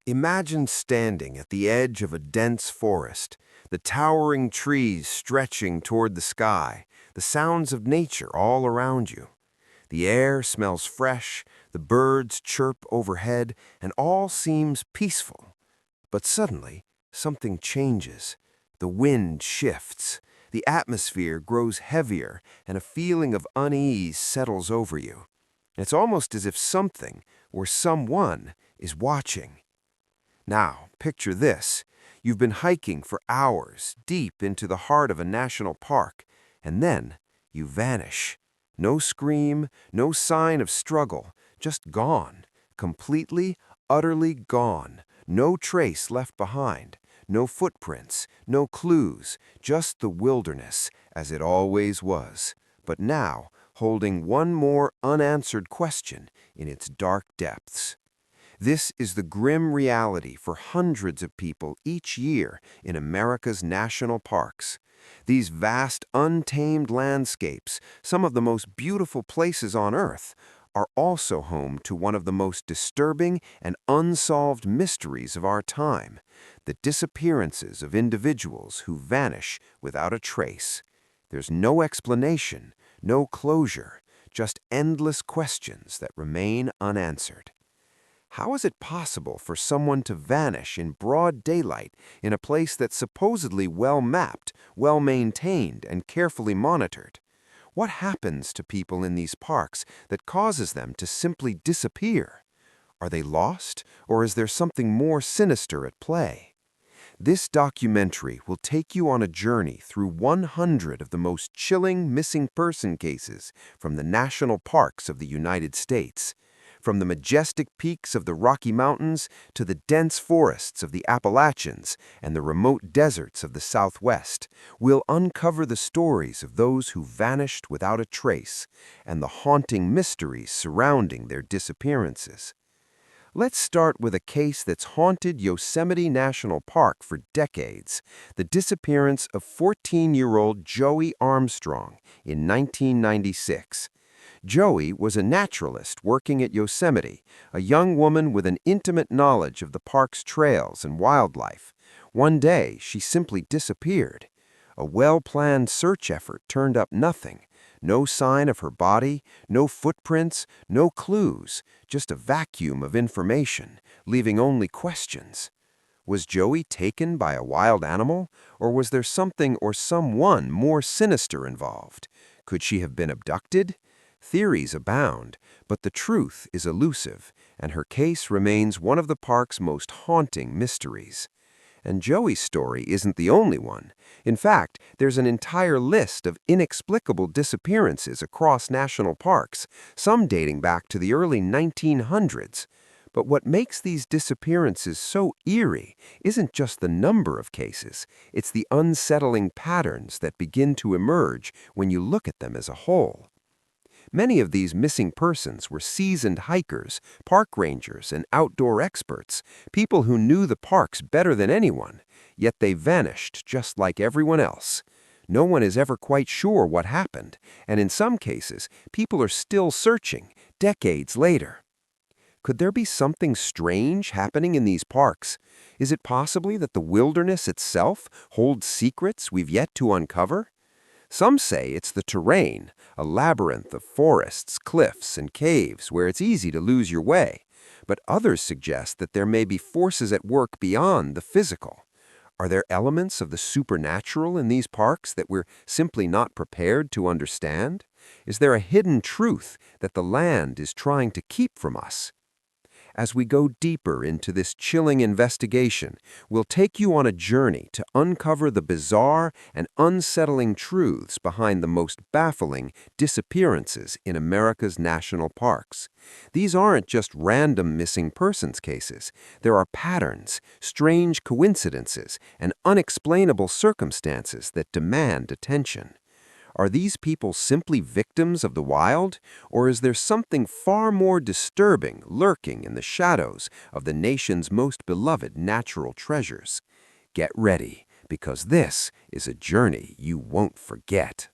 Imagine standing at the edge of a dense forest, the towering trees stretching toward the sky, the sounds of nature all around you. The air smells fresh, the birds chirp overhead, and all seems peaceful. But suddenly, something changes. The wind shifts, the atmosphere grows heavier, and a feeling of unease settles over you. It's almost as if something, or someone, is watching. Now, picture this. You've been hiking for hours, deep into the heart of a national park, and then you vanish. No scream, no sign of struggle, just gone. Completely, utterly gone. No trace left behind. No footprints, no clues, just the wilderness, as it always was. But now, holding one more unanswered question in its dark depths. This is the grim reality for hundreds of people each year in America's national parks. These vast, untamed landscapes, some of the most beautiful places on Earth, are also home to one of the most disturbing and unsolved mysteries of our time, the disappearances of individuals who vanish without a trace. There's no explanation, no closure, just endless questions that remain unanswered. How is it possible for someone to vanish in broad daylight in a place that's supposedly well-mapped, well-maintained, and carefully monitored? What happens to people in these parks that causes them to simply disappear? Are they lost, or is there something more sinister at play? This documentary will take you on a journey through 100 of the most chilling missing person cases from the national parks of the United States. From the majestic peaks of the Rocky Mountains to the dense forests of the Appalachians and the remote deserts of the Southwest, we'll uncover the stories of those who vanished without a trace and the haunting mysteries surrounding their disappearances. Let's start with a case that's haunted Yosemite National Park for decades, the disappearance of 14-year-old Joey Armstrong in 1996. Joey was a naturalist working at Yosemite, a young woman with an intimate knowledge of the park's trails and wildlife. One day, she simply disappeared. A well-planned search effort turned up nothing. No sign of her body, no footprints, no clues, just a vacuum of information, leaving only questions. Was Joey taken by a wild animal, or was there something or someone more sinister involved? Could she have been abducted? Theories abound, but the truth is elusive, and her case remains one of the park's most haunting mysteries. And Joey's story isn't the only one. In fact, there's an entire list of inexplicable disappearances across national parks, some dating back to the early 1900s. But what makes these disappearances so eerie isn't just the number of cases, it's the unsettling patterns that begin to emerge when you look at them as a whole. Many of these missing persons were seasoned hikers, park rangers, and outdoor experts, people who knew the parks better than anyone, yet they vanished just like everyone else. No one is ever quite sure what happened, and in some cases, people are still searching, decades later. Could there be something strange happening in these parks? Is it possibly that the wilderness itself holds secrets we've yet to uncover? Some say it's the terrain, a labyrinth of forests, cliffs, and caves where it's easy to lose your way. But others suggest that there may be forces at work beyond the physical. Are there elements of the supernatural in these parks that we're simply not prepared to understand? Is there a hidden truth that the land is trying to keep from us? As we go deeper into this chilling investigation, we'll take you on a journey to uncover the bizarre and unsettling truths behind the most baffling disappearances in America's national parks. These aren't just random missing persons cases. There are patterns, strange coincidences, and unexplainable circumstances that demand attention. Are these people simply victims of the wild, or is there something far more disturbing lurking in the shadows of the nation's most beloved natural treasures? Get ready, because this is a journey you won't forget.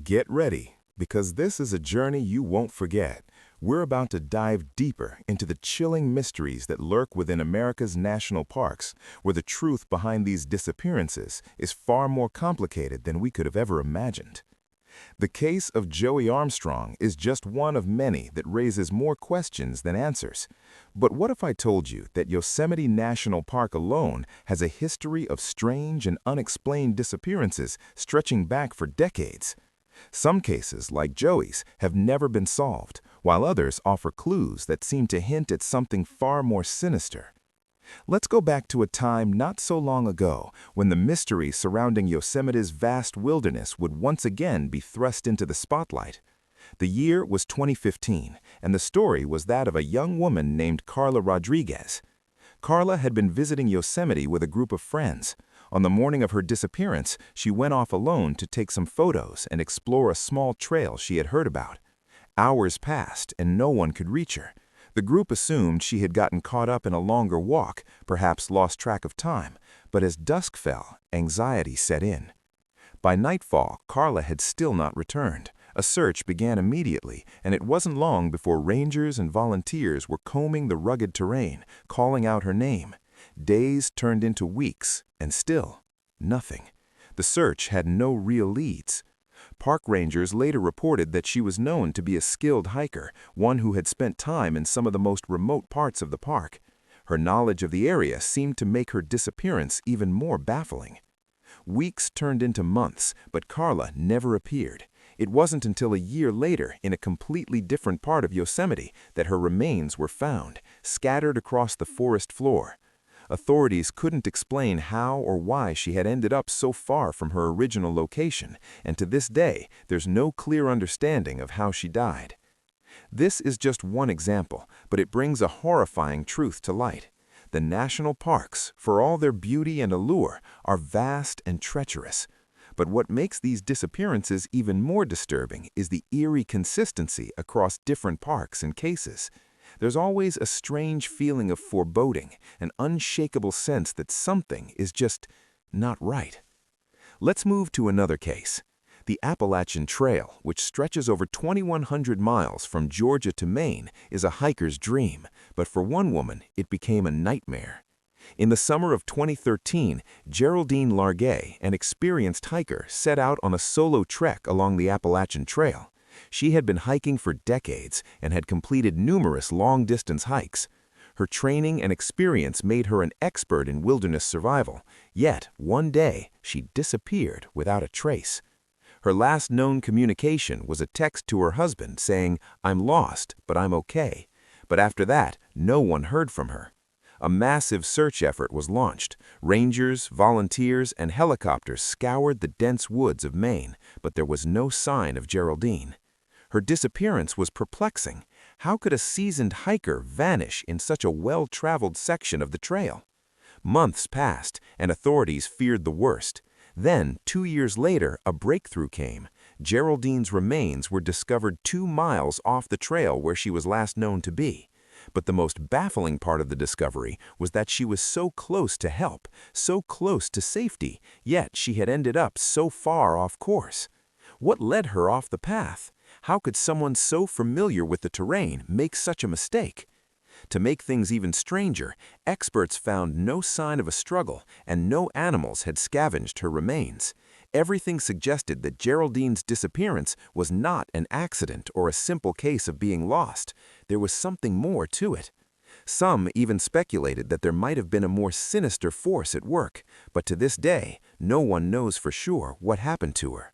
Get ready, because this is a journey you won't forget. We're about to dive deeper into the chilling mysteries that lurk within America's national parks, where the truth behind these disappearances is far more complicated than we could have ever imagined. The case of Joey Armstrong is just one of many that raises more questions than answers. But what if I told you that Yosemite National Park alone has a history of strange and unexplained disappearances stretching back for decades? Some cases, like Joey's, have never been solved, while others offer clues that seem to hint at something far more sinister. Let's go back to a time not so long ago when the mystery surrounding Yosemite's vast wilderness would once again be thrust into the spotlight. The year was 2015, and the story was that of a young woman named Carla Rodriguez. Carla had been visiting Yosemite with a group of friends. On the morning of her disappearance, she went off alone to take some photos and explore a small trail she had heard about. Hours passed, and no one could reach her. The group assumed she had gotten caught up in a longer walk, perhaps lost track of time, but as dusk fell, anxiety set in. By nightfall, Carla had still not returned. A search began immediately, and it wasn't long before rangers and volunteers were combing the rugged terrain, calling out her name. Days turned into weeks, and still, nothing. The search had no real leads. Park rangers later reported that she was known to be a skilled hiker, one who had spent time in some of the most remote parts of the park. Her knowledge of the area seemed to make her disappearance even more baffling. Weeks turned into months, but Carla never appeared. It wasn't until a year later, in a completely different part of Yosemite, that her remains were found, scattered across the forest floor. Authorities couldn't explain how or why she had ended up so far from her original location, and to this day, there's no clear understanding of how she died. This is just one example, but it brings a horrifying truth to light. The national parks, for all their beauty and allure, are vast and treacherous. But what makes these disappearances even more disturbing is the eerie consistency across different parks and cases. There's always a strange feeling of foreboding, an unshakable sense that something is just not right. Let's move to another case. The Appalachian Trail, which stretches over 2,100 miles from Georgia to Maine, is a hiker's dream, but for one woman, it became a nightmare. In the summer of 2013, Geraldine Largay, an experienced hiker, set out on a solo trek along the Appalachian Trail. She had been hiking for decades and had completed numerous long-distance hikes. Her training and experience made her an expert in wilderness survival, yet one day she disappeared without a trace. Her last known communication was a text to her husband saying, "I'm lost, but I'm okay." But after that, no one heard from her. A massive search effort was launched. Rangers, volunteers, and helicopters scoured the dense woods of Maine, but there was no sign of Geraldine. Her disappearance was perplexing. How could a seasoned hiker vanish in such a well-traveled section of the trail? Months passed, and authorities feared the worst. Then, 2 years later, a breakthrough came. Geraldine's remains were discovered 2 miles off the trail where she was last known to be. But the most baffling part of the discovery was that she was so close to help, so close to safety, yet she had ended up so far off course. What led her off the path? How could someone so familiar with the terrain make such a mistake? To make things even stranger, experts found no sign of a struggle, and no animals had scavenged her remains. Everything suggested that Geraldine's disappearance was not an accident or a simple case of being lost. There was something more to it. Some even speculated that there might have been a more sinister force at work, but to this day, no one knows for sure what happened to her.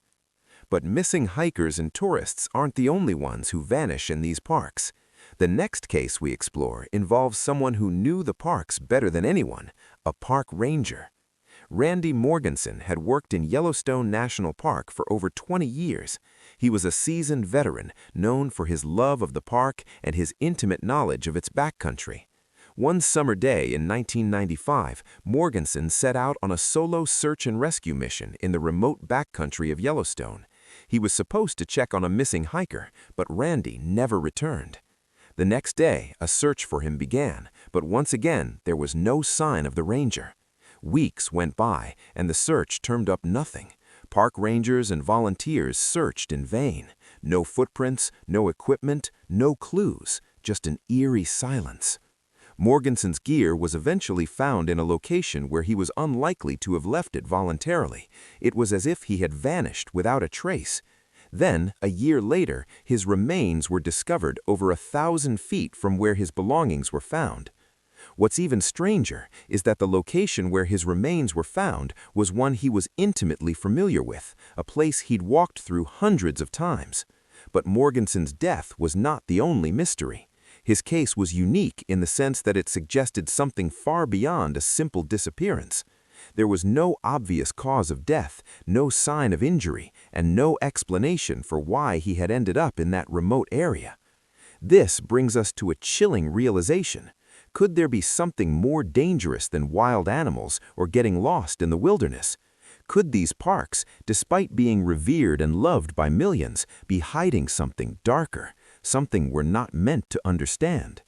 But missing hikers and tourists aren't the only ones who vanish in these parks. The next case we explore involves someone who knew the parks better than anyone, a park ranger. Randy Morganson had worked in Yellowstone National Park for over 20 years. He was a seasoned veteran, known for his love of the park and his intimate knowledge of its backcountry. One summer day in 1995, Morganson set out on a solo search and rescue mission in the remote backcountry of Yellowstone. He was supposed to check on a missing hiker, but Randy never returned. The next day, a search for him began, but once again, there was no sign of the ranger. Weeks went by, and the search turned up nothing. Park rangers and volunteers searched in vain. No footprints, no equipment, no clues, just an eerie silence. Morganson's gear was eventually found in a location where he was unlikely to have left it voluntarily. It was as if he had vanished without a trace. Then, a year later, his remains were discovered over 1,000 feet from where his belongings were found. What's even stranger is that the location where his remains were found was one he was intimately familiar with, a place he'd walked through hundreds of times. But Morganson's death was not the only mystery. His case was unique in the sense that it suggested something far beyond a simple disappearance. There was no obvious cause of death, no sign of injury, and no explanation for why he had ended up in that remote area. This brings us to a chilling realization. Could there be something more dangerous than wild animals or getting lost in the wilderness? Could these parks, despite being revered and loved by millions, be hiding something darker, something we're not meant to understand?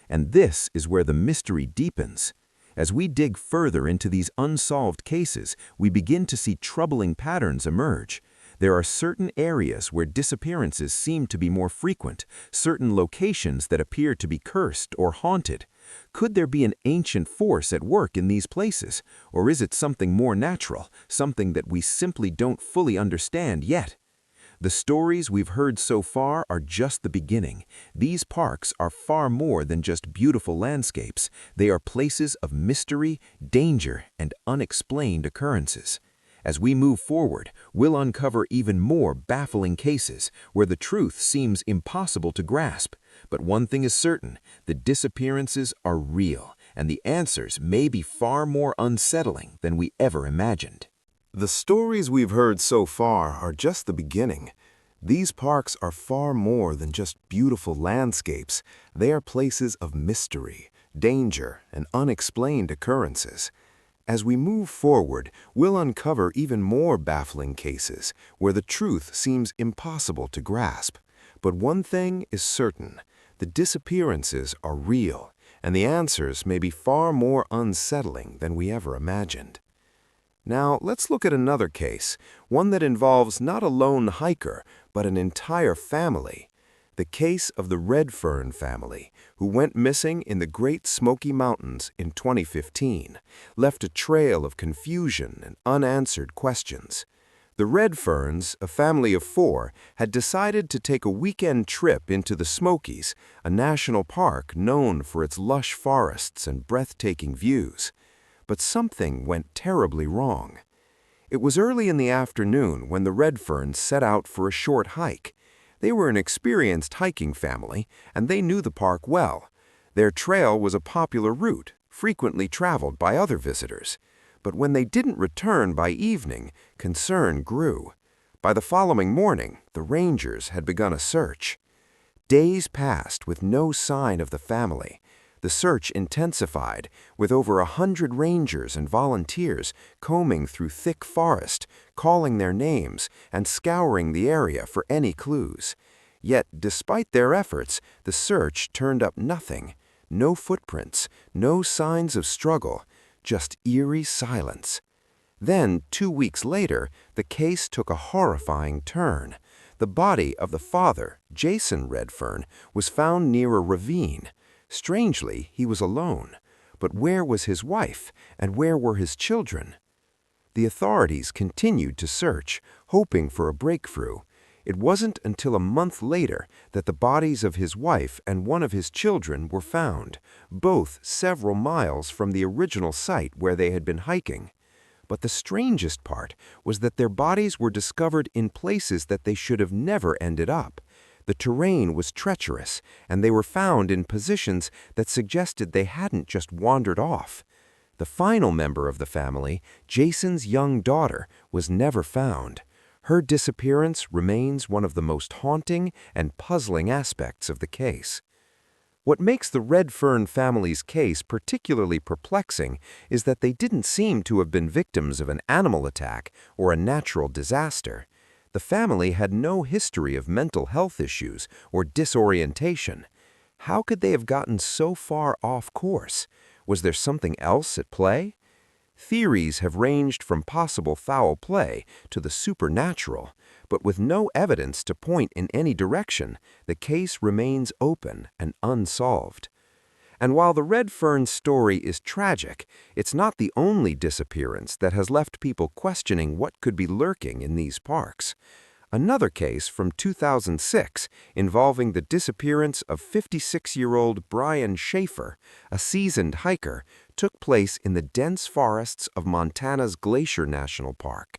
And this is where the mystery deepens. As we dig further into these unsolved cases, we begin to see troubling patterns emerge. There are certain areas where disappearances seem to be more frequent, certain locations that appear to be cursed or haunted. Could there be an ancient force at work in these places, or is it something more natural, something that we simply don't fully understand yet? The stories we've heard so far are just the beginning. These parks are far more than just beautiful landscapes. They are places of mystery, danger, and unexplained occurrences. As we move forward, we'll uncover even more baffling cases where the truth seems impossible to grasp. But one thing is certain, the disappearances are real, and the answers may be far more unsettling than we ever imagined. The stories we've heard so far are just the beginning. These parks are far more than just beautiful landscapes. They are places of mystery, danger, and unexplained occurrences. As we move forward, we'll uncover even more baffling cases where the truth seems impossible to grasp. But one thing is certain, the disappearances are real, and the answers may be far more unsettling than we ever imagined. Now, let's look at another case, one that involves not a lone hiker, but an entire family. The case of the Redfern family, who went missing in the Great Smoky Mountains in 2015, left a trail of confusion and unanswered questions. The Redferns, a family of 4, had decided to take a weekend trip into the Smokies, a national park known for its lush forests and breathtaking views. But something went terribly wrong. It was early in the afternoon when the Redferns set out for a short hike. They were an experienced hiking family, and they knew the park well. Their trail was a popular route, frequently traveled by other visitors. But when they didn't return by evening, concern grew. By the following morning, the rangers had begun a search. Days passed with no sign of the family. The search intensified, with over 100 rangers and volunteers combing through thick forest, calling their names, and scouring the area for any clues. Yet, despite their efforts, the search turned up nothing. No footprints, no signs of struggle, just eerie silence. Then, 2 weeks later, the case took a horrifying turn. The body of the father, Jason Redfern, was found near a ravine. Strangely, he was alone. But where was his wife, and where were his children? The authorities continued to search, hoping for a breakthrough. It wasn't until a month later that the bodies of his wife and one of his children were found, both several miles from the original site where they had been hiking. But the strangest part was that their bodies were discovered in places that they should have never ended up. The terrain was treacherous, and they were found in positions that suggested they hadn't just wandered off. The final member of the family, Jason's young daughter, was never found. Her disappearance remains one of the most haunting and puzzling aspects of the case. What makes the Redfern family's case particularly perplexing is that they didn't seem to have been victims of an animal attack or a natural disaster. The family had no history of mental health issues or disorientation. How could they have gotten so far off course? Was there something else at play? Theories have ranged from possible foul play to the supernatural, but with no evidence to point in any direction, the case remains open and unsolved. And while the Red Fern story is tragic, it's not the only disappearance that has left people questioning what could be lurking in these parks. Another case from 2006 involving the disappearance of 56-year-old Brian Schaefer, a seasoned hiker, took place in the dense forests of Montana's Glacier National Park.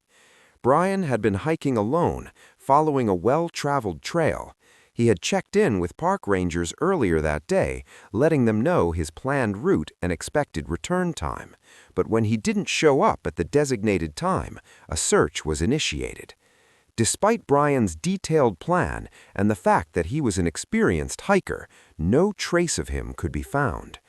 Brian had been hiking alone, following a well-traveled trail. He had checked in with park rangers earlier that day, letting them know his planned route and expected return time. But when he didn't show up at the designated time, a search was initiated. Despite Brian's detailed plan and the fact that he was an experienced hiker, no trace of him could be found.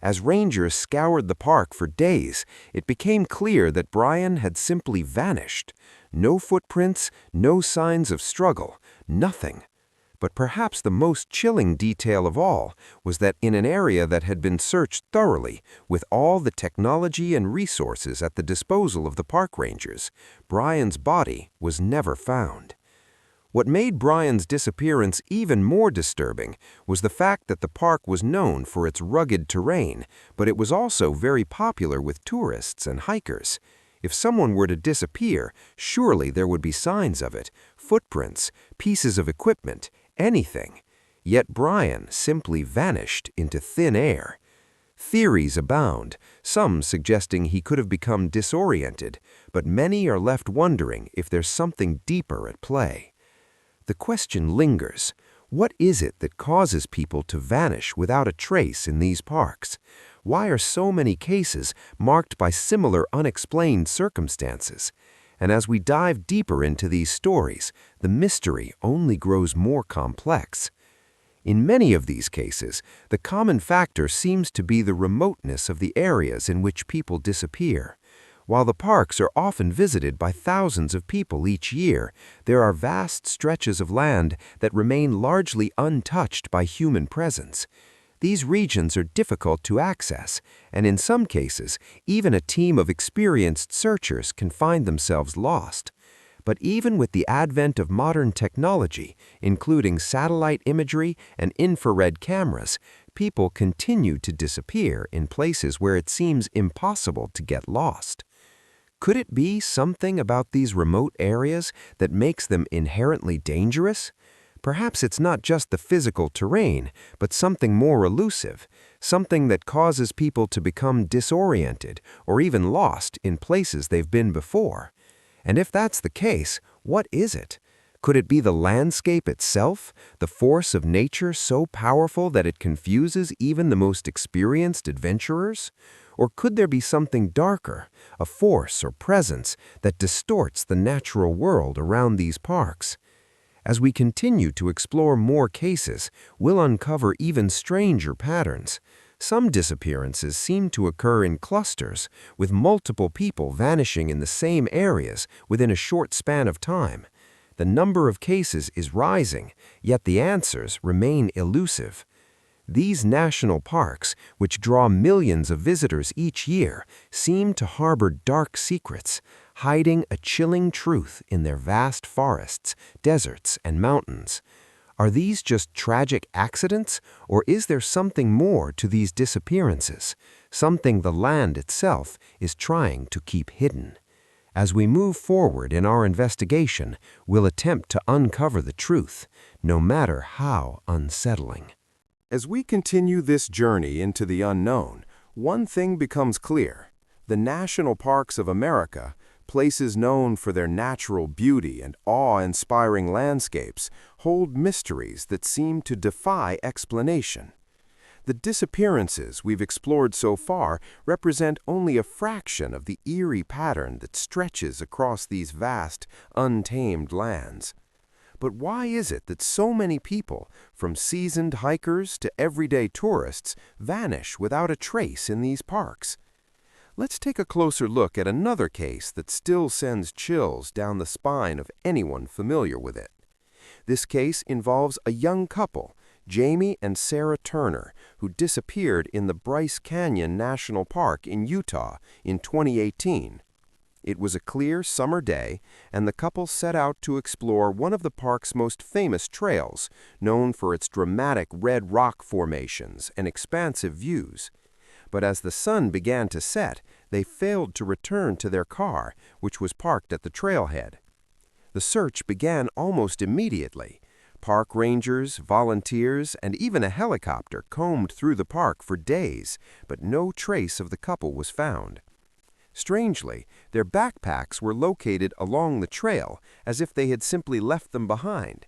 As rangers scoured the park for days, it became clear that Brian had simply vanished. No footprints, no signs of struggle, nothing. But perhaps the most chilling detail of all was that in an area that had been searched thoroughly, with all the technology and resources at the disposal of the park rangers, Brian's body was never found. What made Brian's disappearance even more disturbing was the fact that the park was known for its rugged terrain, but it was also very popular with tourists and hikers. If someone were to disappear, surely there would be signs of it, footprints, pieces of equipment, anything. Yet Brian simply vanished into thin air. Theories abound, some suggesting he could have become disoriented, but many are left wondering if there's something deeper at play. The question lingers: what is it that causes people to vanish without a trace in these parks? Why are so many cases marked by similar unexplained circumstances? And as we dive deeper into these stories, the mystery only grows more complex. In many of these cases, the common factor seems to be the remoteness of the areas in which people disappear. While the parks are often visited by thousands of people each year, there are vast stretches of land that remain largely untouched by human presence. These regions are difficult to access, and in some cases, even a team of experienced searchers can find themselves lost. But even with the advent of modern technology, including satellite imagery and infrared cameras, people continue to disappear in places where it seems impossible to get lost. Could it be something about these remote areas that makes them inherently dangerous? Perhaps it's not just the physical terrain, but something more elusive, something that causes people to become disoriented or even lost in places they've been before. And if that's the case, what is it? Could it be the landscape itself, the force of nature so powerful that it confuses even the most experienced adventurers? Or could there be something darker, a force or presence that distorts the natural world around these parks? As we continue to explore more cases, we'll uncover even stranger patterns. Some disappearances seem to occur in clusters, with multiple people vanishing in the same areas within a short span of time. The number of cases is rising, yet the answers remain elusive. These national parks, which draw millions of visitors each year, seem to harbor dark secrets, hiding a chilling truth in their vast forests, deserts, and mountains. Are these just tragic accidents, or is there something more to these disappearances, something the land itself is trying to keep hidden? As we move forward in our investigation, we'll attempt to uncover the truth, no matter how unsettling. As we continue this journey into the unknown, one thing becomes clear. The national parks of America, places known for their natural beauty and awe-inspiring landscapes, hold mysteries that seem to defy explanation. The disappearances we've explored so far represent only a fraction of the eerie pattern that stretches across these vast, untamed lands. But why is it that so many people, from seasoned hikers to everyday tourists, vanish without a trace in these parks? Let's take a closer look at another case that still sends chills down the spine of anyone familiar with it. This case involves a young couple, Jamie and Sarah Turner, who disappeared in the Bryce Canyon National Park in Utah in 2018. It was a clear summer day, and the couple set out to explore one of the park's most famous trails, known for its dramatic red rock formations and expansive views. But as the sun began to set, they failed to return to their car, which was parked at the trailhead. The search began almost immediately. Park rangers, volunteers, and even a helicopter combed through the park for days, but no trace of the couple was found. Strangely, their backpacks were located along the trail, as if they had simply left them behind.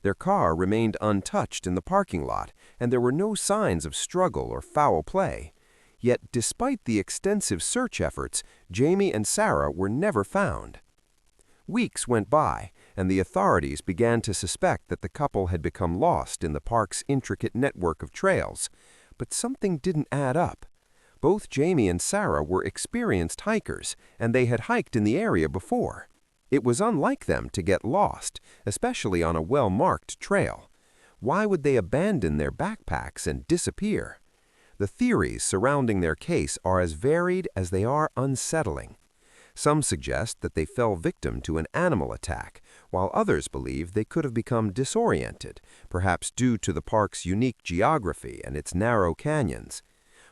Their car remained untouched in the parking lot, and there were no signs of struggle or foul play. Yet, despite the extensive search efforts, Jamie and Sarah were never found. Weeks went by, and the authorities began to suspect that the couple had become lost in the park's intricate network of trails. But something didn't add up. Both Jamie and Sarah were experienced hikers, and they had hiked in the area before. It was unlike them to get lost, especially on a well-marked trail. Why would they abandon their backpacks and disappear? The theories surrounding their case are as varied as they are unsettling. Some suggest that they fell victim to an animal attack, while others believe they could have become disoriented, perhaps due to the park's unique geography and its narrow canyons.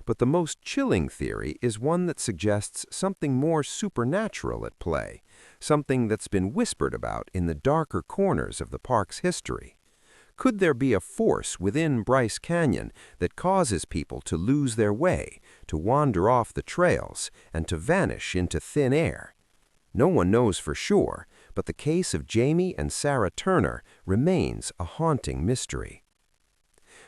But the most chilling theory is one that suggests something more supernatural at play, something that's been whispered about in the darker corners of the park's history. Could there be a force within Bryce Canyon that causes people to lose their way, to wander off the trails, and to vanish into thin air? No one knows for sure, but the case of Jamie and Sarah Turner remains a haunting mystery.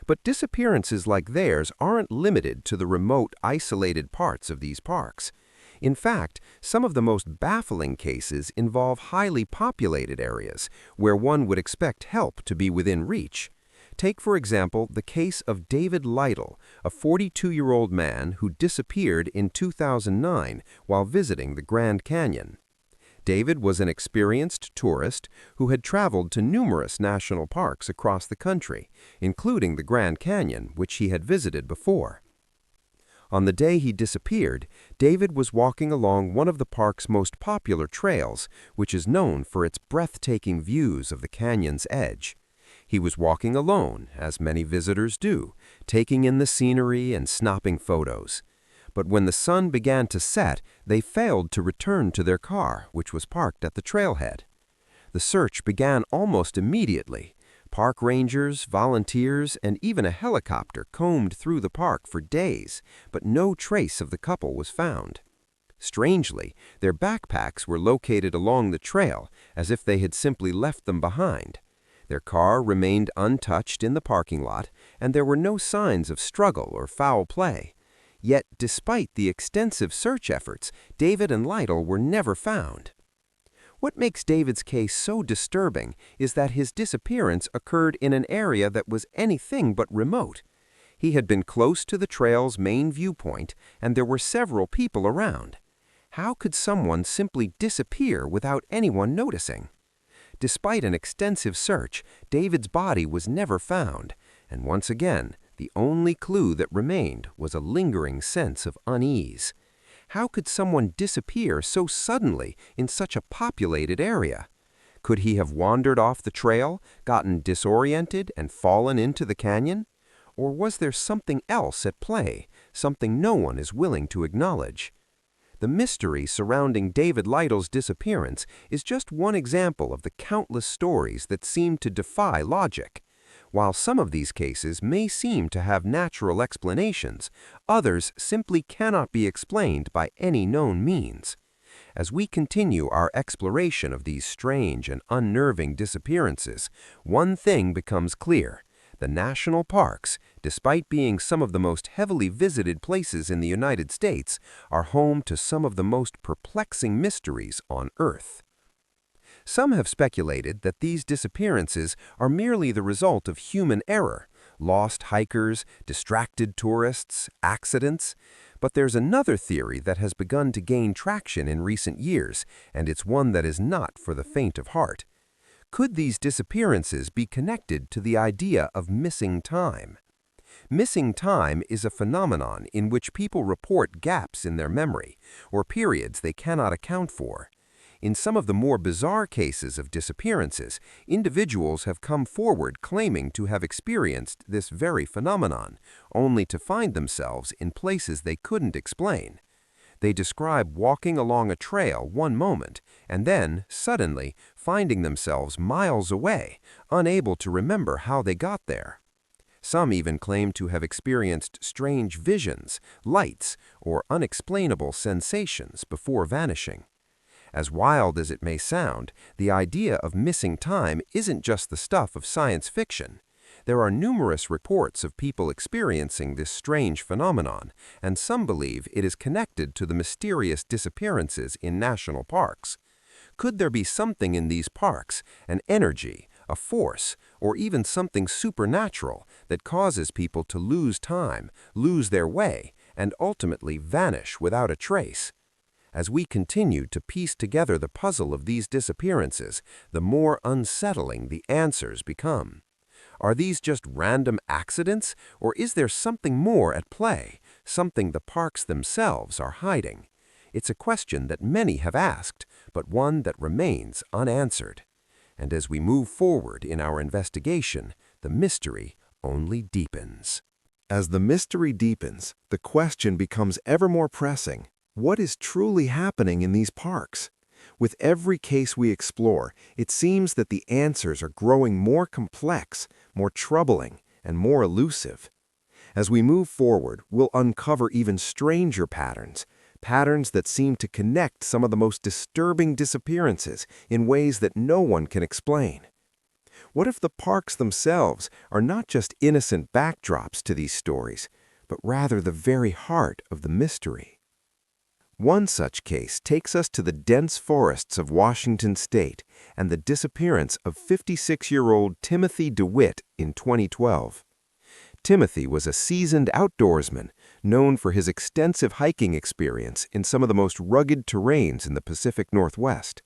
But disappearances like theirs aren't limited to the remote, isolated parts of these parks. In fact, some of the most baffling cases involve highly populated areas, where one would expect help to be within reach. Take, for example, the case of David Lytle, a 42-year-old man who disappeared in 2009 while visiting the Grand Canyon. David was an experienced tourist who had traveled to numerous national parks across the country, including the Grand Canyon, which he had visited before. On the day he disappeared, David was walking along one of the park's most popular trails, which is known for its breathtaking views of the canyon's edge. He was walking alone, as many visitors do, taking in the scenery and snapping photos. But when the sun began to set, they failed to return to their car, which was parked at the trailhead. The search began almost immediately. Park rangers, volunteers, and even a helicopter combed through the park for days, but no trace of the couple was found. Strangely, their backpacks were located along the trail, as if they had simply left them behind. Their car remained untouched in the parking lot, and there were no signs of struggle or foul play. Yet, despite the extensive search efforts, David and Lytle were never found. What makes David's case so disturbing is that his disappearance occurred in an area that was anything but remote. He had been close to the trail's main viewpoint, and there were several people around. How could someone simply disappear without anyone noticing? Despite an extensive search, David's body was never found, and once again, the only clue that remained was a lingering sense of unease. How could someone disappear so suddenly in such a populated area? Could he have wandered off the trail, gotten disoriented, and fallen into the canyon? Or was there something else at play, something no one is willing to acknowledge? The mystery surrounding David Lytle's disappearance is just one example of the countless stories that seem to defy logic. While some of these cases may seem to have natural explanations, others simply cannot be explained by any known means. As we continue our exploration of these strange and unnerving disappearances, one thing becomes clear. The national parks, despite being some of the most heavily visited places in the United States, are home to some of the most perplexing mysteries on Earth. Some have speculated that these disappearances are merely the result of human error, lost hikers, distracted tourists, accidents. But there's another theory that has begun to gain traction in recent years, and it's one that is not for the faint of heart. Could these disappearances be connected to the idea of missing time? Missing time is a phenomenon in which people report gaps in their memory or periods they cannot account for. In some of the more bizarre cases of disappearances, individuals have come forward claiming to have experienced this very phenomenon, only to find themselves in places they couldn't explain. They describe walking along a trail one moment and then, suddenly, finding themselves miles away, unable to remember how they got there. Some even claim to have experienced strange visions, lights, or unexplainable sensations before vanishing. As wild as it may sound, the idea of missing time isn't just the stuff of science fiction. There are numerous reports of people experiencing this strange phenomenon, and some believe it is connected to the mysterious disappearances in national parks. Could there be something in these parks, an energy, a force, or even something supernatural that causes people to lose time, lose their way, and ultimately vanish without a trace? As we continue to piece together the puzzle of these disappearances, the more unsettling the answers become. Are these just random accidents, or is there something more at play, something the parks themselves are hiding? It's a question that many have asked, but one that remains unanswered. And as we move forward in our investigation, the mystery only deepens. As the mystery deepens, the question becomes ever more pressing. What is truly happening in these parks? With every case we explore, it seems that the answers are growing more complex, more troubling, and more elusive. As we move forward, we'll uncover even stranger patterns that seem to connect some of the most disturbing disappearances in ways that no one can explain. What if the parks themselves are not just innocent backdrops to these stories, but rather the very heart of the mystery? One such case takes us to the dense forests of Washington state and the disappearance of 56-year-old Timothy DeWitt in 2012. Timothy was a seasoned outdoorsman known for his extensive hiking experience in some of the most rugged terrains in the Pacific Northwest.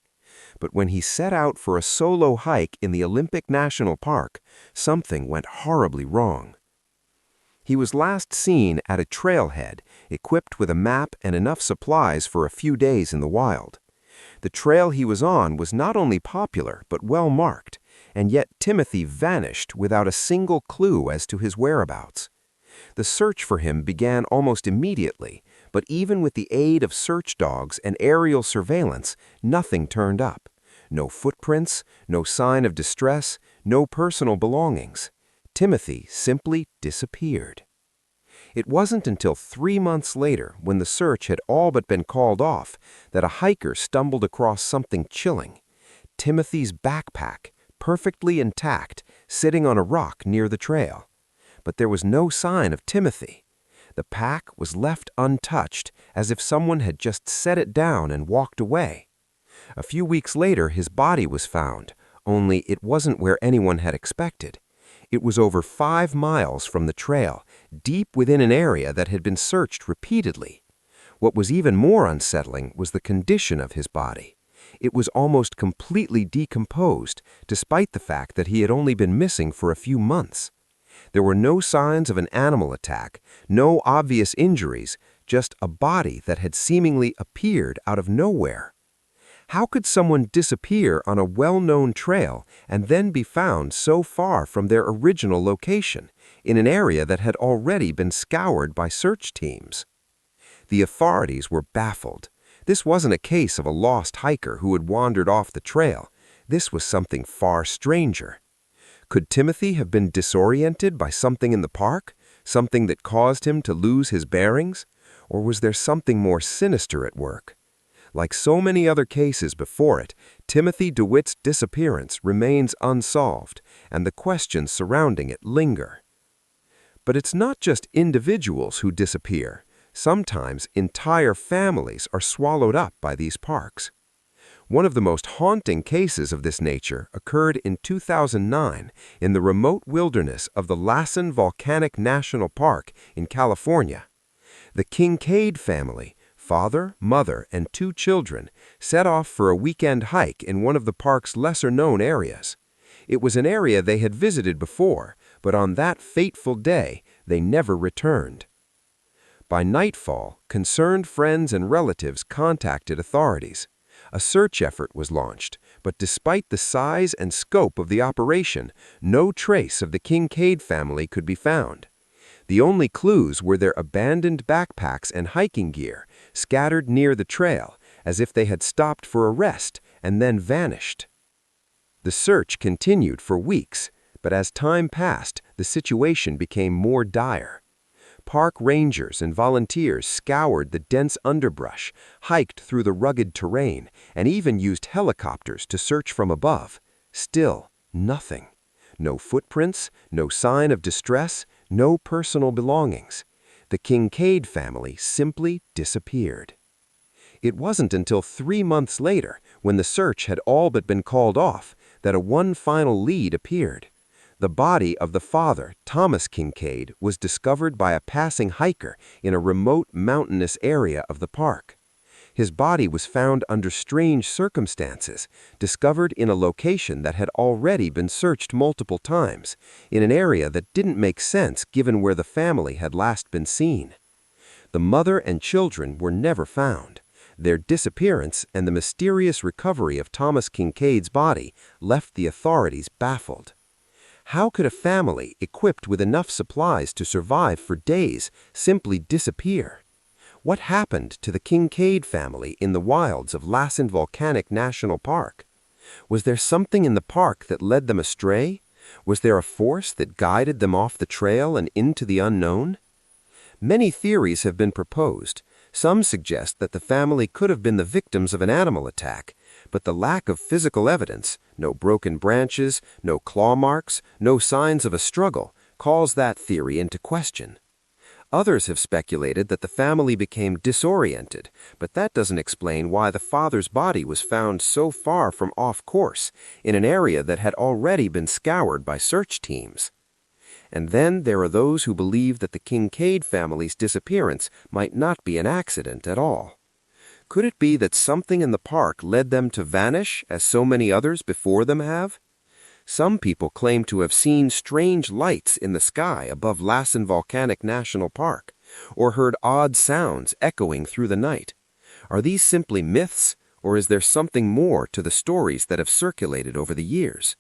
But when he set out for a solo hike in the Olympic National Park, something went horribly wrong. He was last seen at a trailhead, equipped with a map and enough supplies for a few days in the wild. The trail he was on was not only popular, but well marked, and yet Timothy vanished without a single clue as to his whereabouts. The search for him began almost immediately, but even with the aid of search dogs and aerial surveillance, nothing turned up. No footprints, no sign of distress, no personal belongings. Timothy simply disappeared. It wasn't until 3 months later, when the search had all but been called off, that a hiker stumbled across something chilling. Timothy's backpack, perfectly intact, sitting on a rock near the trail. But there was no sign of Timothy. The pack was left untouched, as if someone had just set it down and walked away. A few weeks later, his body was found, only it wasn't where anyone had expected. It was over 5 miles from the trail, deep within an area that had been searched repeatedly. What was even more unsettling was the condition of his body. It was almost completely decomposed, despite the fact that he had only been missing for a few months. There were no signs of an animal attack, no obvious injuries, just a body that had seemingly appeared out of nowhere. How could someone disappear on a well-known trail and then be found so far from their original location, in an area that had already been scoured by search teams? The authorities were baffled. This wasn't a case of a lost hiker who had wandered off the trail. This was something far stranger. Could Timothy have been disoriented by something in the park, something that caused him to lose his bearings? Or was there something more sinister at work? Like so many other cases before it, Timothy DeWitt's disappearance remains unsolved, and the questions surrounding it linger. But it's not just individuals who disappear. Sometimes entire families are swallowed up by these parks. One of the most haunting cases of this nature occurred in 2009 in the remote wilderness of the Lassen Volcanic National Park in California. The Kincaid family, Father, mother, and 2 children set off for a weekend hike in one of the park's lesser-known areas. It was an area they had visited before, but on that fateful day, they never returned. By nightfall, concerned friends and relatives contacted authorities. A search effort was launched, but despite the size and scope of the operation, no trace of the Kincaid family could be found. The only clues were their abandoned backpacks and hiking gear, scattered near the trail, as if they had stopped for a rest and then vanished. The search continued for weeks, but as time passed, the situation became more dire. Park rangers and volunteers scoured the dense underbrush, hiked through the rugged terrain, and even used helicopters to search from above. Still, nothing. No footprints, no sign of distress, no personal belongings. The Kincaid family simply disappeared. It wasn't until 3 months later, when the search had all but been called off, that one final lead appeared. The body of the father, Thomas Kincaid, was discovered by a passing hiker in a remote mountainous area of the park. His body was found under strange circumstances, discovered in a location that had already been searched multiple times, in an area that didn't make sense given where the family had last been seen. The mother and children were never found. Their disappearance and the mysterious recovery of Thomas Kincaid's body left the authorities baffled. How could a family equipped with enough supplies to survive for days simply disappear? What happened to the Kincaid family in the wilds of Lassen Volcanic National Park? Was there something in the park that led them astray? Was there a force that guided them off the trail and into the unknown? Many theories have been proposed. Some suggest that the family could have been the victims of an animal attack, but the lack of physical evidence, no broken branches, no claw marks, no signs of a struggle, calls that theory into question. Others have speculated that the family became disoriented, but that doesn't explain why the father's body was found so far from off course, in an area that had already been scoured by search teams. And then there are those who believe that the Kincaid family's disappearance might not be an accident at all. Could it be that something in the park led them to vanish, as so many others before them have? Some people claim to have seen strange lights in the sky above Lassen Volcanic National Park, or heard odd sounds echoing through the night. Are these simply myths, or is there something more to the stories that have circulated over the years?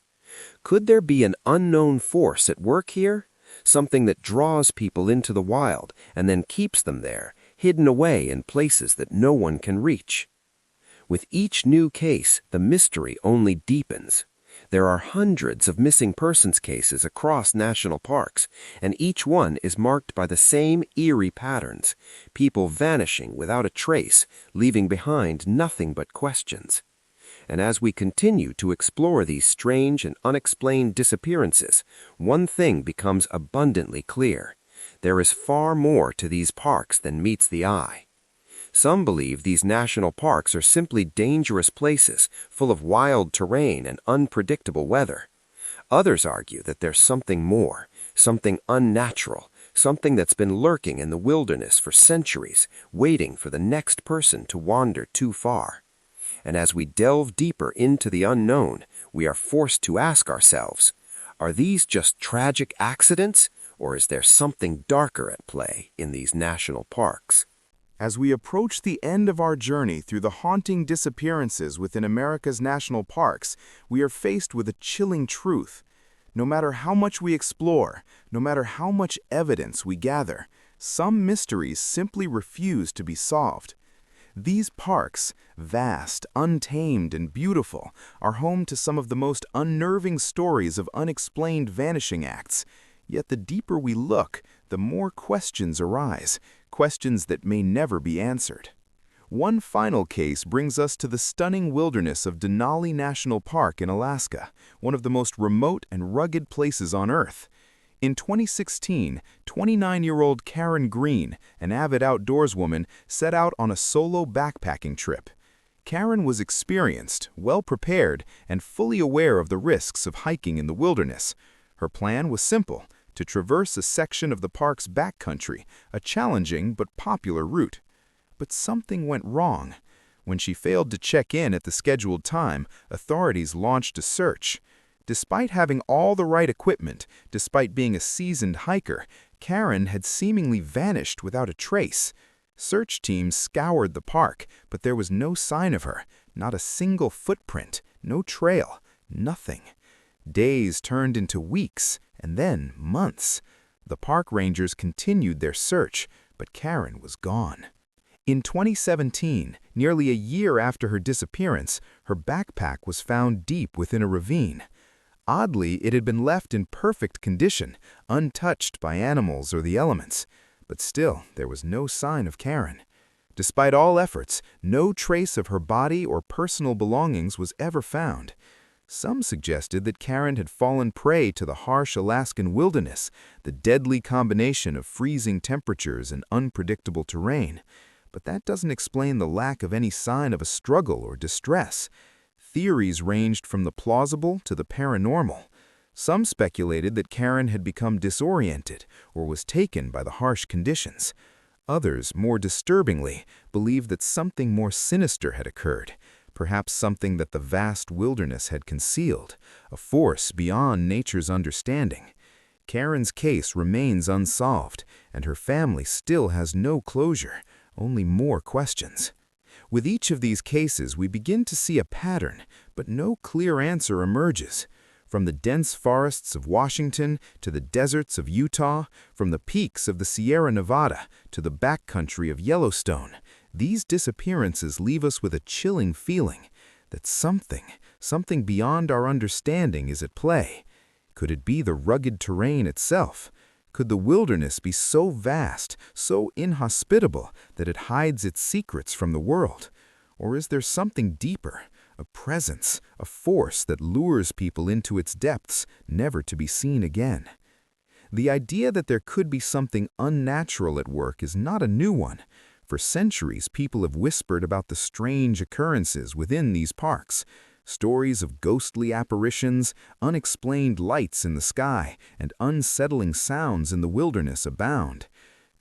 Could there be an unknown force at work here? Something that draws people into the wild and then keeps them there, hidden away in places that no one can reach. With each new case, the mystery only deepens. There are hundreds of missing persons cases across national parks, and each one is marked by the same eerie patterns, people vanishing without a trace, leaving behind nothing but questions. And as we continue to explore these strange and unexplained disappearances, one thing becomes abundantly clear. There is far more to these parks than meets the eye. Some believe these national parks are simply dangerous places, full of wild terrain and unpredictable weather. Others argue that there's something more, something unnatural, something that's been lurking in the wilderness for centuries, waiting for the next person to wander too far. And as we delve deeper into the unknown, we are forced to ask ourselves, are these just tragic accidents, or is there something darker at play in these national parks? As we approach the end of our journey through the haunting disappearances within America's national parks, we are faced with a chilling truth. No matter how much we explore, no matter how much evidence we gather, some mysteries simply refuse to be solved. These parks, vast, untamed, and beautiful, are home to some of the most unnerving stories of unexplained vanishing acts. Yet the deeper we look, the more questions arise, questions that may never be answered. One final case brings us to the stunning wilderness of Denali National Park in Alaska, one of the most remote and rugged places on Earth. In 2016, 29-year-old Karen Green, an avid outdoorswoman, set out on a solo backpacking trip. Karen was experienced, well-prepared, and fully aware of the risks of hiking in the wilderness. Her plan was simple: to traverse a section of the park's backcountry, a challenging but popular route. But something went wrong. When she failed to check in at the scheduled time, authorities launched a search. Despite having all the right equipment, despite being a seasoned hiker, Karen had seemingly vanished without a trace. Search teams scoured the park, but there was no sign of her, not a single footprint, no trail, nothing. Days turned into weeks, and then months. The park rangers continued their search, but Karen was gone. In 2017, nearly a year after her disappearance, her backpack was found deep within a ravine. Oddly, it had been left in perfect condition, untouched by animals or the elements. But still, there was no sign of Karen. Despite all efforts, no trace of her body or personal belongings was ever found. Some suggested that Karen had fallen prey to the harsh Alaskan wilderness, the deadly combination of freezing temperatures and unpredictable terrain. But that doesn't explain the lack of any sign of a struggle or distress. Theories ranged from the plausible to the paranormal. Some speculated that Karen had become disoriented or was taken by the harsh conditions. Others, more disturbingly, believed that something more sinister had occurred, perhaps something that the vast wilderness had concealed, a force beyond nature's understanding. Karen's case remains unsolved, and her family still has no closure, only more questions. With each of these cases, we begin to see a pattern, but no clear answer emerges. From the dense forests of Washington to the deserts of Utah, from the peaks of the Sierra Nevada to the backcountry of Yellowstone, these disappearances leave us with a chilling feeling that something beyond our understanding is at play. Could it be the rugged terrain itself? Could the wilderness be so vast, so inhospitable, that it hides its secrets from the world? Or is there something deeper, a presence, a force that lures people into its depths, never to be seen again? The idea that there could be something unnatural at work is not a new one. For centuries, people have whispered about the strange occurrences within these parks. Stories of ghostly apparitions, unexplained lights in the sky, and unsettling sounds in the wilderness abound.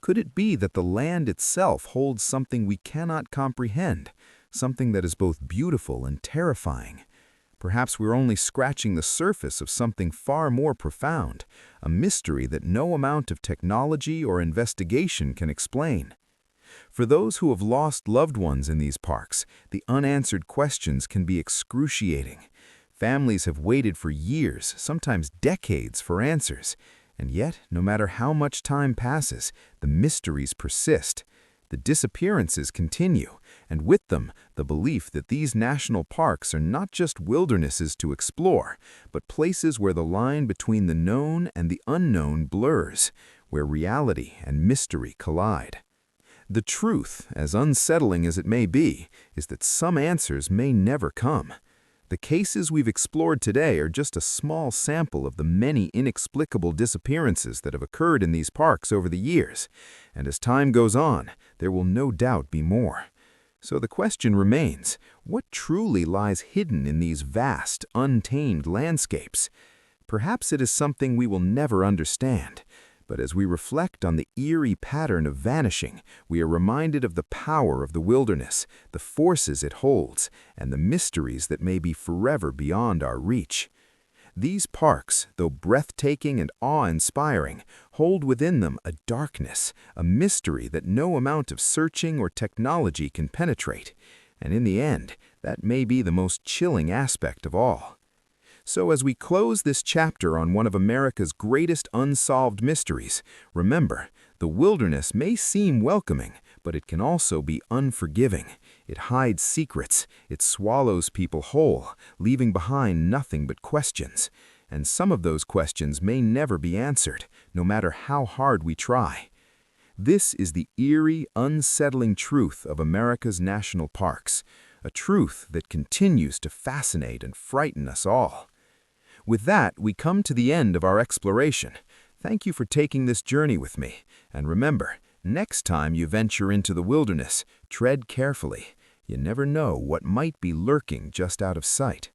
Could it be that the land itself holds something we cannot comprehend, something that is both beautiful and terrifying? Perhaps we're only scratching the surface of something far more profound, a mystery that no amount of technology or investigation can explain. For those who have lost loved ones in these parks, the unanswered questions can be excruciating. Families have waited for years, sometimes decades, for answers. And yet, no matter how much time passes, the mysteries persist. The disappearances continue, and with them, the belief that these national parks are not just wildernesses to explore, but places where the line between the known and the unknown blurs, where reality and mystery collide. The truth, as unsettling as it may be, is that some answers may never come. The cases we've explored today are just a small sample of the many inexplicable disappearances that have occurred in these parks over the years, and as time goes on, there will no doubt be more. So the question remains, what truly lies hidden in these vast, untamed landscapes? Perhaps it is something we will never understand. But as we reflect on the eerie pattern of vanishing, we are reminded of the power of the wilderness, the forces it holds, and the mysteries that may be forever beyond our reach. These parks, though breathtaking and awe-inspiring, hold within them a darkness, a mystery that no amount of searching or technology can penetrate. And in the end, that may be the most chilling aspect of all. So as we close this chapter on one of America's greatest unsolved mysteries, remember, the wilderness may seem welcoming, but it can also be unforgiving. It hides secrets, it swallows people whole, leaving behind nothing but questions. And some of those questions may never be answered, no matter how hard we try. This is the eerie, unsettling truth of America's national parks, a truth that continues to fascinate and frighten us all. With that, we come to the end of our exploration. Thank you for taking this journey with me. And remember, next time you venture into the wilderness, tread carefully. You never know what might be lurking just out of sight.